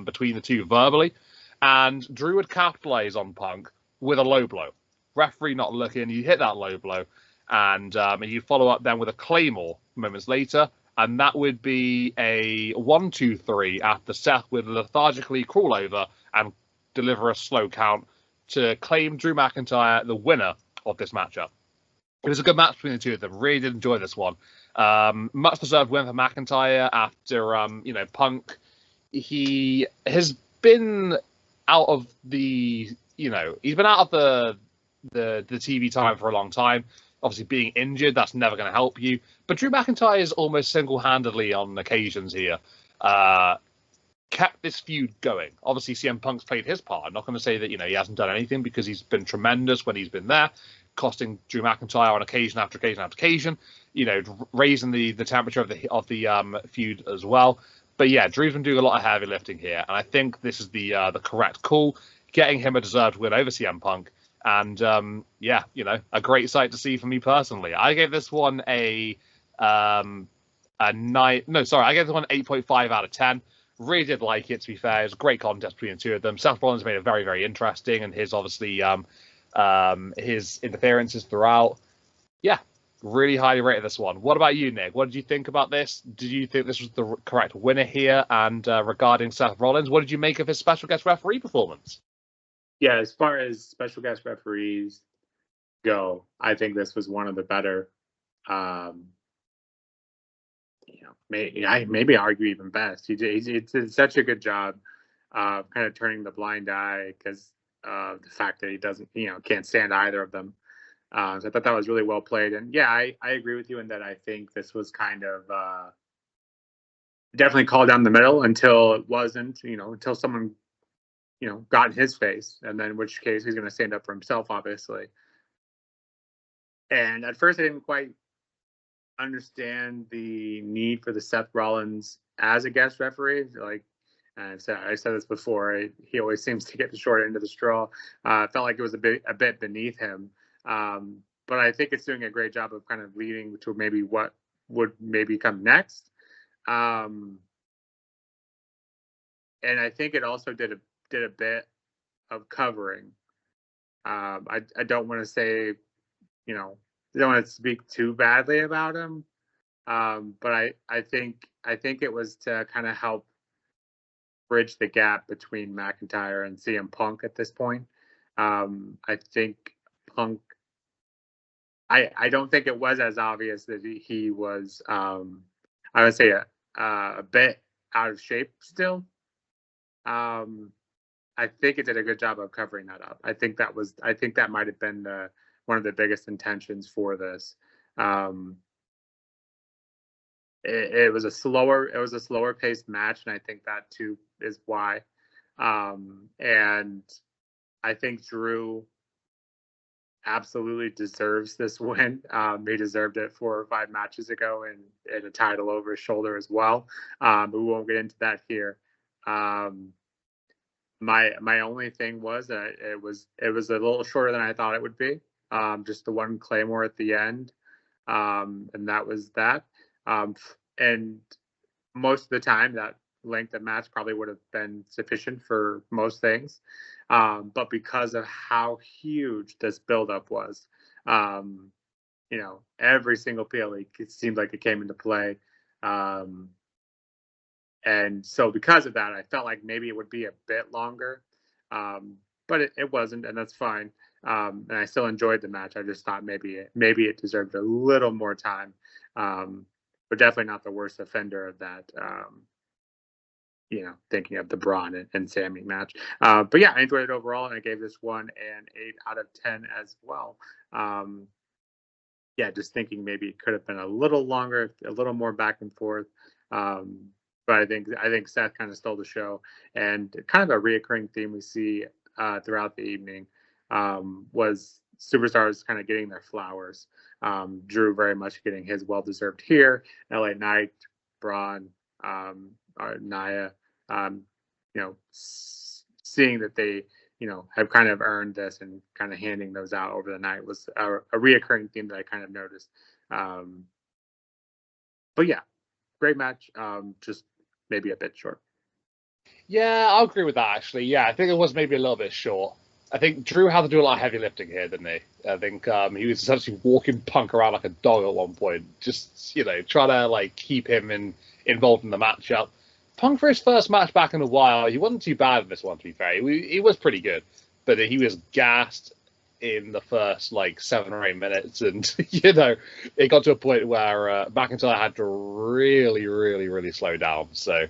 Speaker 1: between the two verbally. And Drew would capitalize on Punk with a low blow. Referee not looking. He hit that low blow. And he'd follow up then with a Claymore moments later, and that would be a 1-2-3 after Seth would lethargically crawl over and deliver a slow count to claim Drew McIntyre the winner of this matchup. It was a good match between the two of them. Really did enjoy this one. Much deserved win for McIntyre after Punk. He has been out of the he's been out of the TV time for a long time. Obviously, being injured, that's never going to help you. But Drew McIntyre is almost single-handedly on occasions here kept this feud going. Obviously, CM Punk's played his part. I'm not going to say that he hasn't done anything, because he's been tremendous when he's been there, costing Drew McIntyre on occasion after occasion after occasion. Raising the temperature of the feud as well. But yeah, Drew's been doing a lot of heavy lifting here, and I think this is the correct call, getting him a deserved win over CM Punk. And a great sight to see for me personally. I gave this one I gave this one 8.5 out of 10. Really did like it, to be fair. It was a great contest between the two of them. Seth Rollins made it very, very interesting, and his his interferences throughout. Yeah, really highly rated this one. What about you, Nick? What did you think about this? Did you think this was the correct winner here? And regarding Seth Rollins, what did you make of his special guest referee performance?
Speaker 2: Yeah, as far as special guest referees go, I think this was one of the better. Maybe argue even best. He did such a good job kind of turning the blind eye because of the fact that he doesn't, can't stand either of them. So I thought that was really well played. And yeah, I agree with you in that I think this was kind of definitely called down the middle until it wasn't, until someone got in his face, and then in which case he's going to stand up for himself, obviously. And at first I didn't quite understand the need for the Seth Rollins as a guest referee. Like, And so I said this before. He always seems to get the short end of the straw. Felt like it was a bit beneath him. But I think it's doing a great job of kind of leading to maybe what would maybe come next. And I think it also did a bit of covering. I don't want to say, I don't want to speak too badly about him. But I think it was to kind of help bridge the gap between McIntyre and CMPunk at this point. I think Punk. I don't think it was as obvious that he was. I would say a bit out of shape still. I think it did a good job of covering that up. I think that might have been one of the biggest intentions for this. It was a slower paced match, and I think that too is why. And I think Drew absolutely deserves this win. He deserved it 4 or 5 matches ago, and a title over his shoulder as well. But we won't get into that here. My only thing was that it was a little shorter than I thought it would be. Just the one Claymore at the end, and that was that. And most of the time, that length of match probably would have been sufficient for most things. But because of how huge this buildup was, every single PLE, it seemed like it came into play. And so because of that, I felt like maybe it would be a bit longer, but it wasn't, and that's fine. And I still enjoyed the match. I just thought maybe it deserved a little more time, but definitely not the worst offender of that. Thinking of the Braun and Sammy match. But yeah, I enjoyed it overall, and I gave this one an 8 out of 10 as well. Just thinking maybe it could have been a little longer, a little more back and forth. But I think Seth kind of stole the show, and kind of a reoccurring theme we see throughout the evening was superstars kind of getting their flowers. Drew very much getting his well-deserved here. LA Knight, Braun, Nia, seeing that they, have kind of earned this and kind of handing those out over the night was a reoccurring theme that I kind of noticed. But yeah, great match. Just maybe a bit short.
Speaker 1: Yeah, I'll agree with that, actually. Yeah, I think it was maybe a little bit short. I think Drew had to do a lot of heavy lifting here, didn't he? I think he was essentially walking Punk around like a dog at one point, just, trying to, keep him involved in the matchup. Punk, for his first match back in a while, he wasn't too bad in this one, to be fair. He was pretty good, but he was gassed in the first, 7 or 8 minutes, and, it got to a point where McIntyre had to really, really, really slow down, so...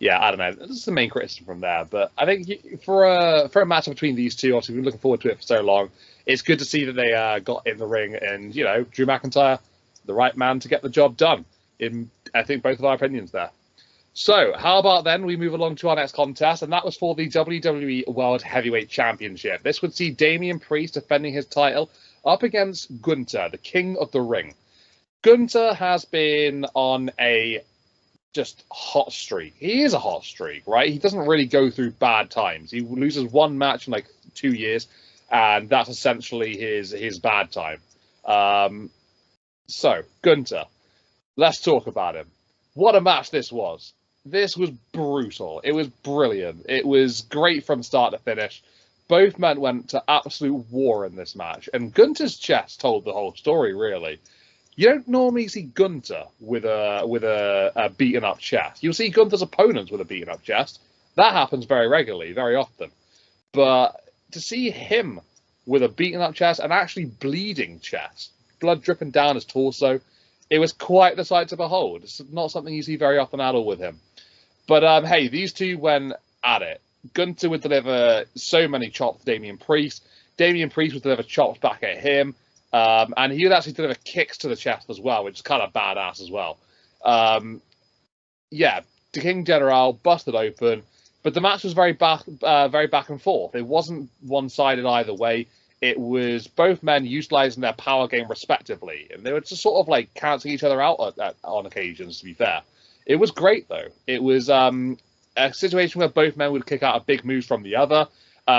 Speaker 1: Yeah, I don't know. This is the main criticism from there. But I think for a matchup between these two, obviously, we've been looking forward to it for so long. It's good to see that they got in the ring and, Drew McIntyre, the right man to get the job done, in, I think, both of our opinions there. So, how about then we move along to our next contest, and that was for the WWE World Heavyweight Championship. This would see Damian Priest defending his title up against Gunther, the King of the Ring. Gunther has been on a just hot streak. He is a hot streak, right? He doesn't really go through bad times. He loses one match in 2 years, and that's essentially his bad time. So, Gunther, let's talk about him. What a match this was. This was brutal. It was brilliant. It was great from start to finish. Both men went to absolute war in this match, and Gunther's chest told the whole story, really. You don't normally see Gunther with a beaten up chest. You'll see Gunther's opponents with a beaten up chest. That happens very regularly, very often. But to see him with a beaten up chest and actually bleeding chest, blood dripping down his torso, it was quite the sight to behold. It's not something you see very often at all with him. But hey, these two went at it. Gunther would deliver so many chops to Damian Priest. Damian Priest would deliver chops back at him. And he would actually deliver kicks to the chest as well, which is kind of badass as well. The King General busted open, but the match was very back and forth. It wasn't one-sided either way. It was both men utilizing their power game respectively, and they were just sort of canceling each other out on occasions. To be fair, it was great though. It was a situation where both men would kick out a big move from the other,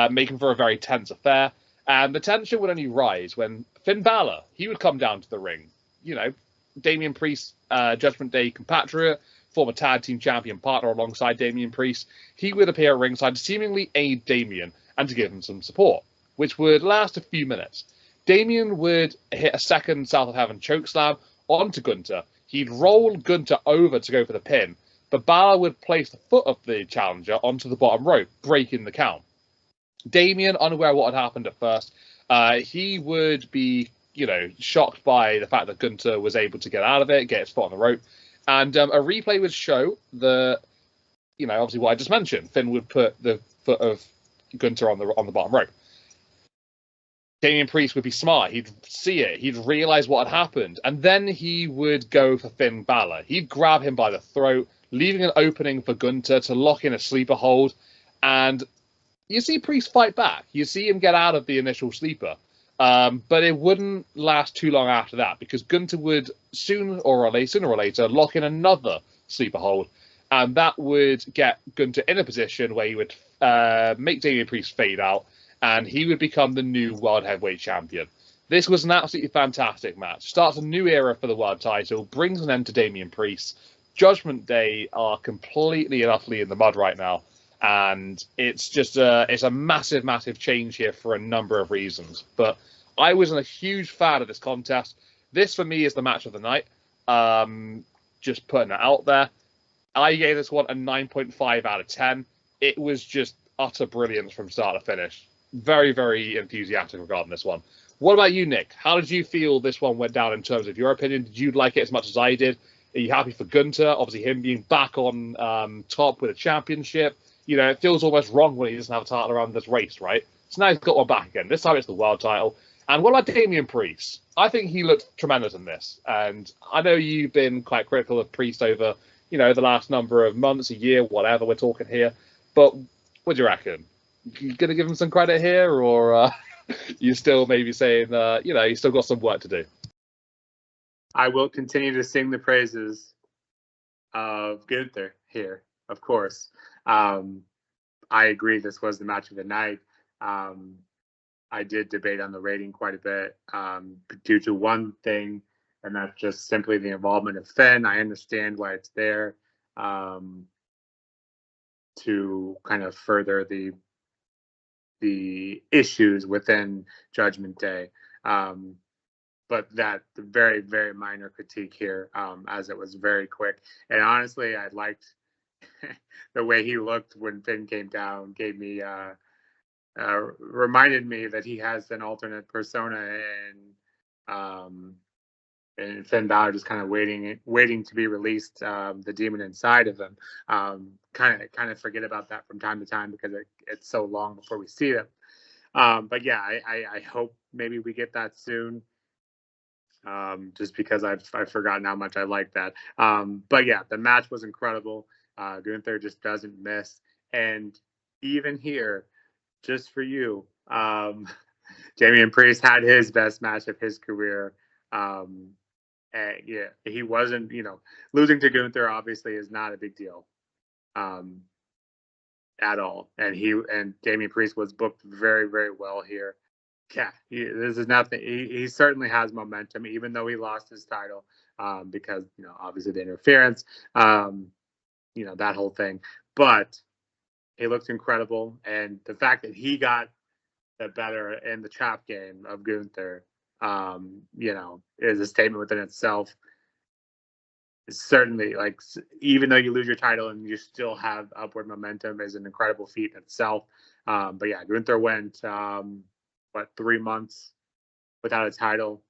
Speaker 1: making for a very tense affair. And the tension would only rise when Finn Balor, he would come down to the ring. You know, Damian Priest, Judgment Day compatriot, former tag team champion partner alongside Damian Priest, he would appear at ringside to seemingly aid Damian and to give him some support, which would last a few minutes. Damian would hit a second South of Heaven chokeslam onto Gunther. He'd roll Gunther over to go for the pin, but Balor would place the foot of the challenger onto the bottom rope, breaking the count. Damian, unaware of what had happened at first, he would be, shocked by the fact that Gunther was able to get out of it, get his foot on the rope. And a replay would show obviously what I just mentioned. Finn would put the foot of Gunther on the bottom rope. Damian Priest would be smart. He'd see it. He'd realize what had happened. And then he would go for Finn Balor. He'd grab him by the throat, leaving an opening for Gunther to lock in a sleeper hold. And you see Priest fight back. You see him get out of the initial sleeper. But it wouldn't last too long after that, because Gunther would sooner or later lock in another sleeper hold. And that would get Gunther in a position where he would make Damian Priest fade out, and he would become the new World Heavyweight Champion. This was an absolutely fantastic match. Starts a new era for the world title, brings an end to Damian Priest. Judgment Day are completely and utterly in the mud right now, and it's just it's a massive, massive change here for a number of reasons. But I wasn't a huge fan of this contest. This, for me, is the match of the night. Just putting it out there. I gave this one a 9.5 out of 10. It was just utter brilliance from start to finish. Very, very enthusiastic regarding this one. What about you, Nick? How did you feel this one went down in terms of your opinion? Did you like it as much as I did? Are you happy for Gunther? Obviously, him being back on top with a championship. It feels almost wrong when he doesn't have a title around this race, right? So now he's got one back again. This time it's the world title. And what about Damian Priest? I think he looked tremendous in this. And I know you've been quite critical of Priest over, the last number of months, a year, whatever we're talking here. But what do you reckon? You going to give him some credit here, or you still maybe saying, you still got some work to do?
Speaker 2: I will continue to sing the praises of Gunther here, of course. I agree this was the match of the night. I did debate on the rating quite a bit due to one thing, and that's just simply the involvement of Finn. I understand why it's there to kind of further the issues within Judgment Day. But that the very, very minor critique here, as it was very quick. And honestly, I liked the way he looked when Finn came down. Gave me reminded me that he has an alternate persona, and Finn Balor just kind of waiting to be released. The demon inside of him. Kind of forget about that from time to time because it's so long before we see them. But yeah, I hope maybe we get that soon. Just because I've forgotten how much I like that. But yeah, the match was incredible. Gunther just doesn't miss. And even here, just for you, Damian Priest had his best match of his career. Yeah, he wasn't, losing to Gunther obviously is not a big deal at all. And Damian Priest was booked very, very well here. Yeah, this is nothing. He certainly has momentum, even though he lost his title because, obviously the interference, that whole thing. But he looked incredible. And the fact that he got the better in the trap game of Gunther, is a statement within itself. It's certainly, even though you lose your title and you still have upward momentum, is an incredible feat in itself. But yeah, Gunther went 3 months without a title,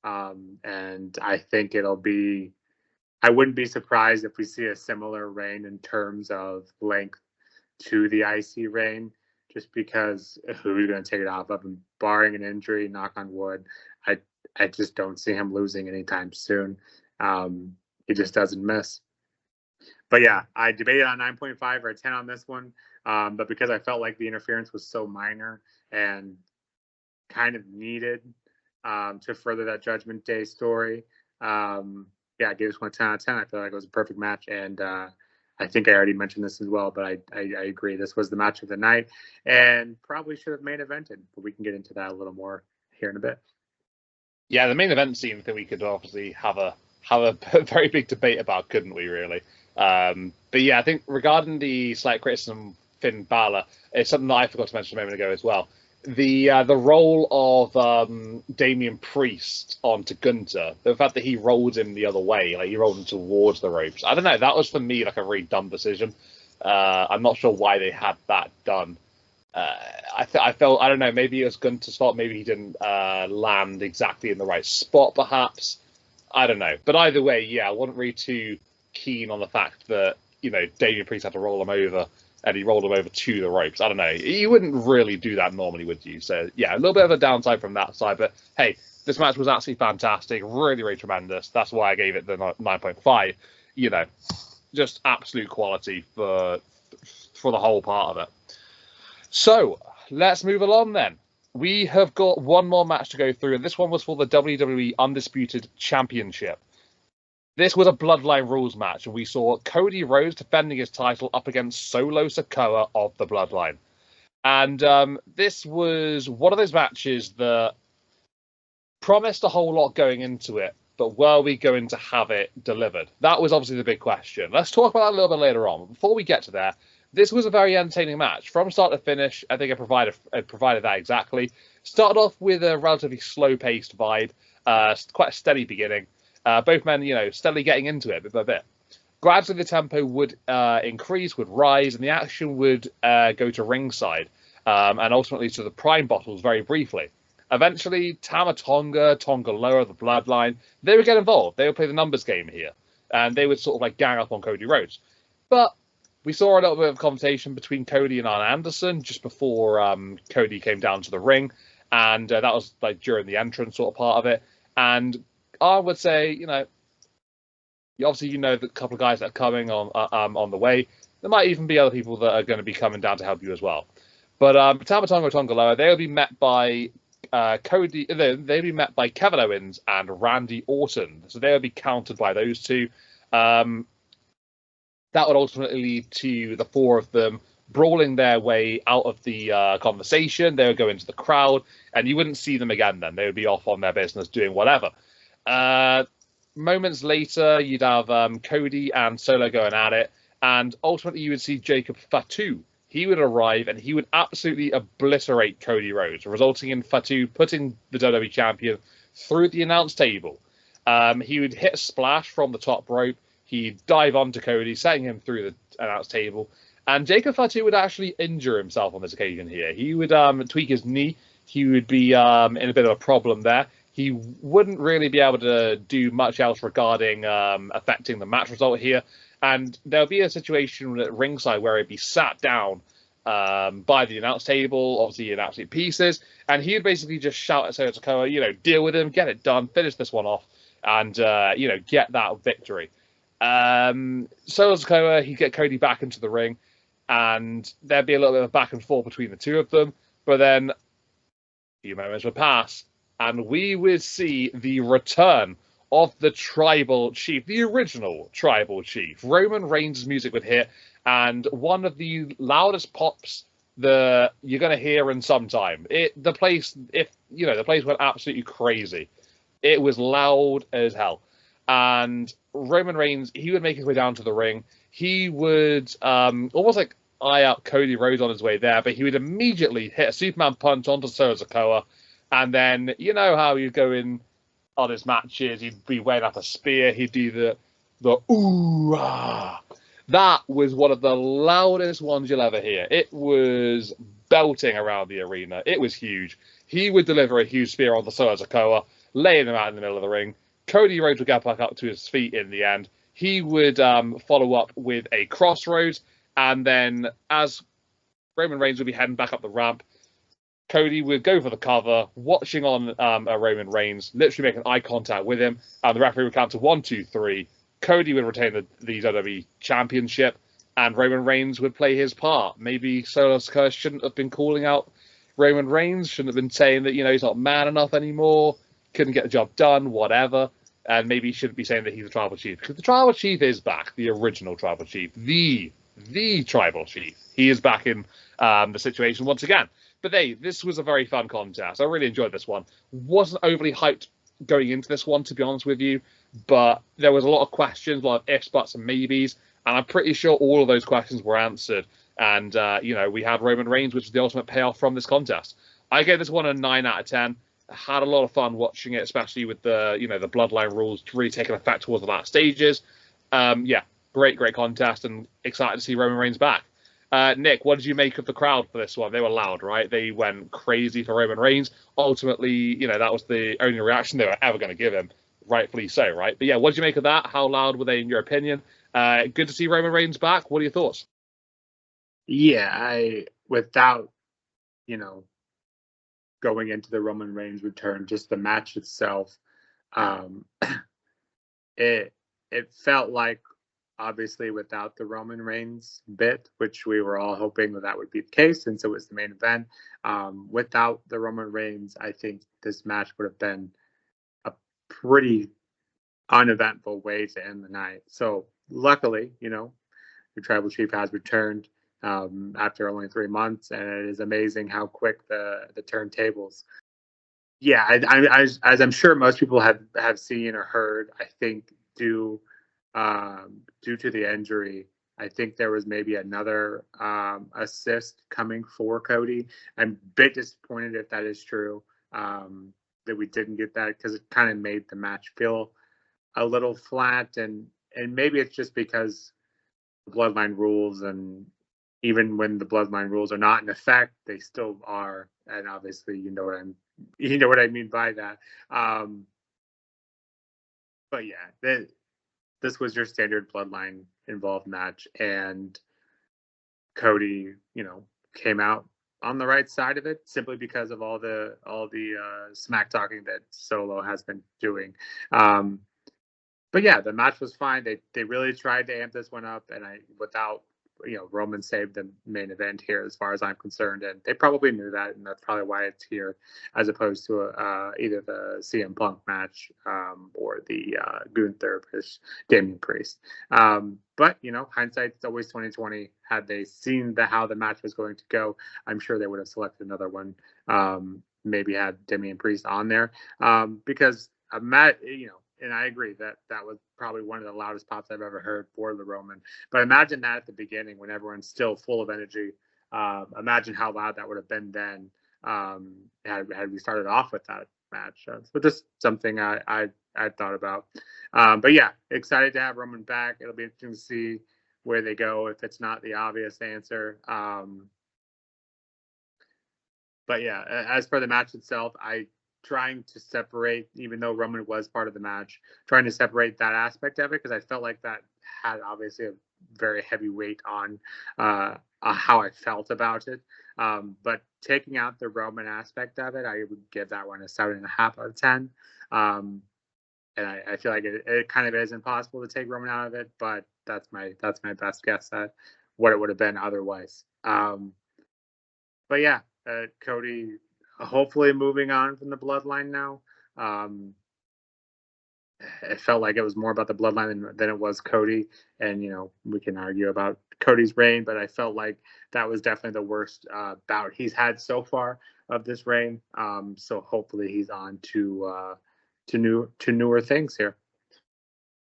Speaker 2: and I think I wouldn't be surprised if we see a similar reign in terms of length to the IC reign, just because who's going to take it off of him, barring an injury, knock on wood. I just don't see him losing anytime soon. He just doesn't miss. But yeah, I debated on 9.5 or a 10 on this one, but because I felt like the interference was so minor and kind of needed to further that Judgment Day story. I gave this one a 10 out of 10. I feel like it was a perfect match, and I think I already mentioned this as well, but I agree. This was the match of the night and probably should have main evented, but we can get into that a little more here in a bit.
Speaker 1: Yeah, the main event scene that we could obviously have a very big debate about, couldn't we, really? But yeah, I think regarding the slight criticism Finn Balor, it's something that I forgot to mention a moment ago as well. The role of Damian Priest onto Gunther, the fact that he rolled him the other way, like he rolled him towards the ropes. I don't know. That was for me like a really dumb decision. I'm not sure why they had that done. I felt, I don't know, maybe it was Gunther's fault. Maybe he didn't land exactly in the right spot, perhaps. I don't know. But either way, yeah, I wasn't really too keen on the fact that, you know, Damian Priest had to roll him over. And he rolled him over to the ropes. I don't know. You wouldn't really do that normally, would you? So, yeah, a little bit of a downside from that side. But, hey, this match was absolutely fantastic. Really, really tremendous. That's why I gave it the 9.5. You know, just absolute quality for the whole part of it. So, let's move along then. We have got one more match to go through. And this one was for the WWE Undisputed Championship. This was a Bloodline Rules match, and we saw Cody Rhodes defending his title up against Solo Sikoa of the Bloodline. And this was one of those matches that promised a whole lot going into it, but were we going to have it delivered? That was obviously the big question. Let's talk about that a little bit later on. Before we get to there, this was a very entertaining match. From start to finish, I think I provided that exactly. Started off with a relatively slow-paced vibe, quite a steady beginning. Both men, you know, steadily getting into it bit by bit. Gradually, the tempo would increase, would rise, and the action would go to ringside, and ultimately to the Prime bottles very briefly. Eventually, Tama Tonga Loa, the Bloodline, they would get involved. They would play the numbers game here, and they would sort of like gang up on Cody Rhodes. But we saw a little bit of conversation between Cody and Arn Anderson just before Cody came down to the ring, and that was like during the entrance sort of part of it. And I would say, you know, obviously you know the couple of guys that are coming on the way. There might even be other people that are going to be coming down to help you as well. But Tama Tonga Loa, they'll be met by Cody. They'll be met by Kevin Owens and Randy Orton. So they'll be countered by those two. That would ultimately lead to the four of them brawling their way out of the conversation. They would go into the crowd, and you wouldn't see them again then. They would be off on their business doing whatever. Moments later, you'd have Cody and Solo going at it, and ultimately you would see Jacob Fatu. He would arrive, and he would absolutely obliterate Cody Rhodes, resulting in Fatu putting the WWE Champion through the announce table. He would hit a splash from the top rope. He'd dive onto Cody, setting him through the announce table, and Jacob Fatu would actually injure himself on this occasion here. He would tweak his knee. He would be in a bit of a problem there. He wouldn't really be able to do much else regarding affecting the match result here. And there'll be a situation at ringside where he'd be sat down by the announce table, obviously in absolute pieces. And he would basically just shout at Solo Sikoa, you know, deal with him, get it done, finish this one off, and, you know, get that victory. Solo Sikoa, he'd get Cody back into the ring, and there'd be a little bit of back and forth between the two of them. But then a few moments would pass, and we would see the return of the Tribal Chief, the original Tribal Chief. Roman Reigns' music would hit, and one of the loudest pops that you're going to hear in some time. The place went absolutely crazy. It was loud as hell. And Roman Reigns, he would make his way down to the ring. He would almost like eye out Cody Rhodes on his way there, but he would immediately hit a Superman punch onto Solo Sikoa. And then, you know how you go in on his matches, he'd be weighing up a spear, he'd do the ooh, ah. That was one of the loudest ones you'll ever hear. It was belting around the arena. It was huge. He would deliver a huge spear on the Solo Sikoa, laying him out in the middle of the ring. Cody Rhodes would get back up to his feet in the end. He would follow up with a crossroads, and then as Roman Reigns would be heading back up the ramp, Cody would go for the cover, watching on a Roman Reigns, literally making eye contact with him, and the referee would count to 1, 2, 3. Cody would retain the WWE Championship, and Roman Reigns would play his part. Maybe Solo Sikoa shouldn't have been calling out Roman Reigns, shouldn't have been saying that, you know, he's not man enough anymore, couldn't get the job done, whatever. and maybe he shouldn't be saying that he's a tribal chief, because the tribal chief is back, the original tribal chief, the tribal chief. He is back in the situation once again. But hey, this was a very fun contest. I really enjoyed this one. Wasn't overly hyped going into this one, to be honest with you, but there was a lot of questions, a lot of ifs, buts, and maybes, and I'm pretty sure all of those questions were answered. And we had RomanReigns, which was the ultimate payoff from this contest. I gave this one a 9 out of 10. I had a lot of fun watching it, especially with the the bloodline rules really taking effect towards the last stages. Great contest, and excited to see RomanReigns back. Nick, what did you make of the crowd for this one? They were loud, right? They went crazy for RomanReigns. Ultimately, that was the only reaction they were ever going to give him, rightfully so, right? But yeah, what did you make of that? How loud were they in your opinion? Good to see RomanReigns back. What are your thoughts?
Speaker 2: Yeah, without going into the RomanReigns return, just the match itself, it felt like, obviously, without the RomanReigns bit, which we were all hoping that would be the case since it was the main event, without the RomanReigns, I think this match would have been a pretty uneventful way to end the night. So luckily, your tribal chief has returned after only 3 months, and it is amazing how quick the turntables. Yeah, as I'm sure most people have seen or heard, I think due to the injury, I think there was maybe another assist coming for Cody. I'm a bit disappointed if that is true, that we didn't get that, because it kind of made the match feel a little flat, and maybe it's just because the bloodline rules, and even when the bloodline rules are not in effect, they still are, and obviously you know what I mean by that. But yeah, this was your standard bloodline involved match, and Cody, came out on the right side of it simply because of all the smack talking that Solo has been doing. But yeah, the match was fine. They really tried to amp this one up, and without Roman saved the main event here, as far as I'm concerned, and they probably knew that, and that's probably why it's here, as opposed to either the CMPunk match or the Gunther versus Damian Priest. But hindsight's always 2020. Had they seen how the match was going to go, I'm sure they would have selected another one. Maybe had Damian Priest on there, because a match, and I agree that was probably one of the loudest pops I've ever heard for the Roman. But imagine that at the beginning when everyone's still full of energy. Imagine how loud that would have been then, had we started off with that match. So just something I thought about. But yeah, excited to have Roman back. It'll be interesting to see where they go if it's not the obvious answer. But yeah, as for the match itself, trying to separate, even though Roman was part of the match, trying to separate that aspect of it, because I felt like that had obviously a very heavy weight on how I felt about it. But taking out the Roman aspect of it, I would give that one a 7.5 out of 10. And I feel like it kind of is impossible to take Roman out of it, but that's my best guess at what it would have been otherwise. But yeah, Cody hopefully moving on from the bloodline now. It felt like it was more about the bloodline than it was Cody. And, we can argue about Cody's reign, but I felt like that was definitely the worst bout he's had so far of this reign. So hopefully he's on to newer things here.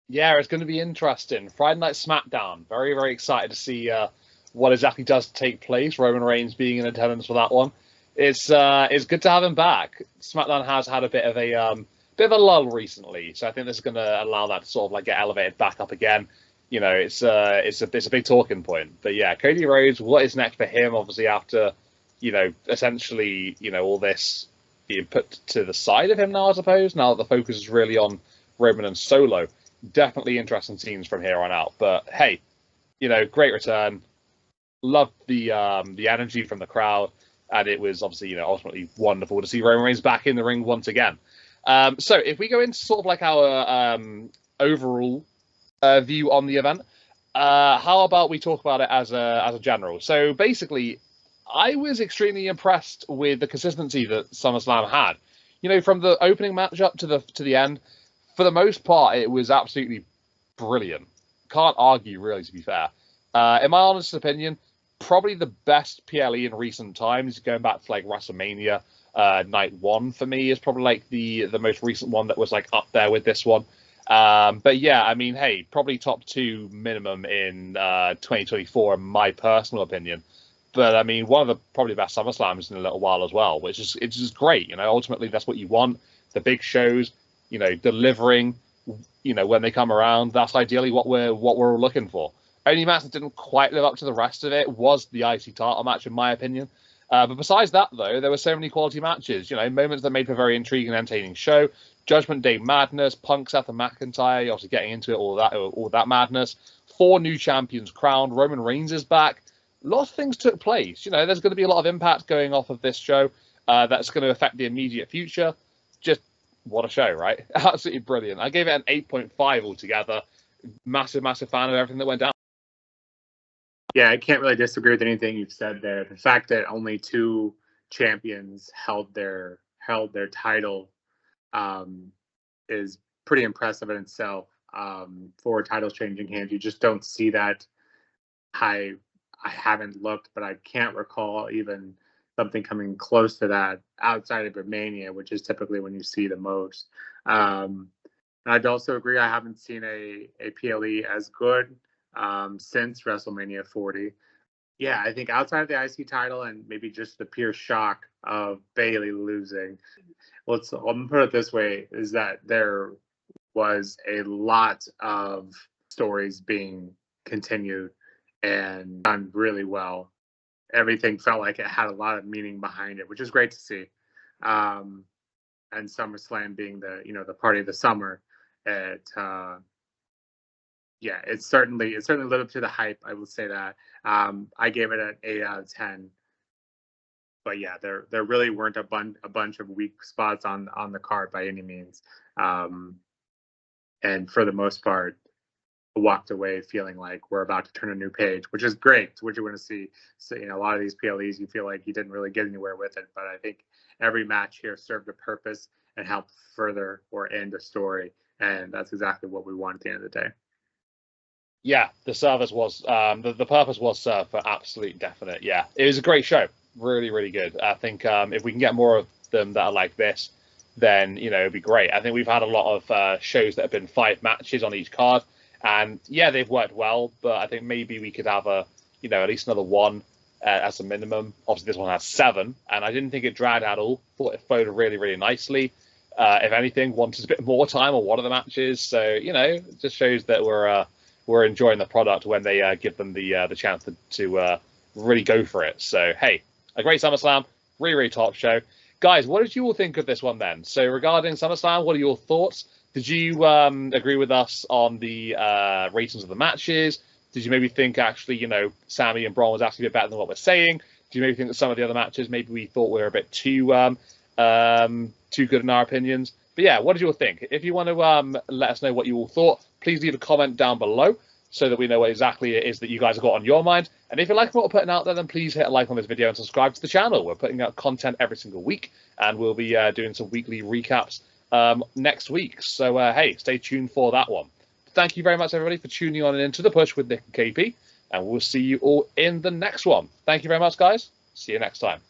Speaker 1: Yeah, it's going to be interesting. Friday Night SmackDown. Very, very excited to see what exactly does take place. RomanReigns being in attendance for that one. It's good to have him back. SmackDown has had a bit of a lull recently, so I think this is going to allow that to sort of get elevated back up again. It's a big talking point. But yeah, Cody Rhodes, what is next for him? Obviously, after essentially all this being put to the side of him now, I suppose. Now that the focus is really on Roman and Solo, definitely interesting scenes from here on out. But hey, great return. Loved the energy from the crowd. And it was obviously, ultimately wonderful to see RomanReigns back in the ring once again. So if we go into sort of our overall view on the event, how about we talk about it as a general? So basically, I was extremely impressed with the consistency that SummerSlam had. From the opening match up to the end, for the most part, it was absolutely brilliant. Can't argue, really, to be fair. In my honest opinion, probably the best PLE in recent times, going back to like WrestleMania Night 1 for me, is probably like the most recent one that was like up there with this one. But yeah, I mean, hey, probably top 2 minimum in 2024, in my personal opinion. But I mean, one of the probably best SummerSlams in a little while as well, which is it's just great. You know, ultimately that's what you want. The big shows, you know, delivering, you know, when they come around, that's ideally what we're looking for. Only match that didn't quite live up to the rest of it was the IC title match, in my opinion. But besides that, though, there were so many quality matches. You know, moments that made for a very intriguing and entertaining show. Judgment Day madness, Punk, Seth, and McIntyre, obviously getting into it, all that madness. 4 new champions crowned. RomanReigns is back. A lot of things took place. You know, there's going to be a lot of impact going off of this show that's going to affect the immediate future. Just what a show, right? Absolutely brilliant. I gave it an 8.5 altogether. Massive, massive fan of everything that went down.
Speaker 2: Yeah, I can't really disagree with anything you've said there. The fact that only 2 champions held their title is pretty impressive in itself. For titles changing hands, you just don't see that. I haven't looked, but I can't recall even something coming close to that outside of Mania, which is typically when you see the most. And I'd also agree, I haven't seen a PLE as good since WrestleMania 40. Yeah, I think outside of the IC title and maybe just the pure shock of Bayley losing, I'm gonna put it this way, is that there was a lot of stories being continued and done really well. Everything felt like it had a lot of meaning behind it, which is great to see. And SummerSlam being the party of the summer, it certainly lived up to the hype. I will say that. I gave it an 8 out of 10. But yeah, there really weren't a bunch of weak spots on the card by any means. And for the most part, walked away feeling like we're about to turn a new page, which is great. It's what you want to see. So, a lot of these PLEs, you feel like you didn't really get anywhere with it, but I think every match here served a purpose and helped further or end a story, and that's exactly what we want at the end of the day.
Speaker 1: Yeah, the service was the purpose was served for absolute definite. Yeah, it was a great show, really, really good. I think if we can get more of them that are like this, then it'd be great. I think we've had a lot of shows that have been 5 matches on each card. And yeah, they've worked well, but I think maybe we could have at least another 1 as a minimum. Obviously, this one has 7, and I didn't think it dragged at all. Thought it flowed really, really nicely. If anything, wanted a bit more time on one of the matches. So it just shows that we're enjoying the product when they give them the chance to really go for it. So hey, a great SummerSlam, really, really top show, guys. What did you all think of this one then? So regarding SummerSlam, what are your thoughts? Did you agree with us on the ratings of the matches? Did you maybe think actually, Sammy and Braun was actually a bit better than what we're saying? Do you maybe think that some of the other matches maybe we thought were a bit too good in our opinions? But yeah, what did you all think? If you want to let us know what you all thought, please leave a comment down below so that we know what exactly it is that you guys have got on your mind. And if you like what we're putting out there, then please hit a like on this video and subscribe to the channel. We're putting out content every single week, and we'll be doing some weekly recaps next week. So hey, stay tuned for that one. Thank you very much, everybody, for tuning on and into The Push with Nick and KP, and we'll see you all in the next one. Thank you very much, guys. See you next time.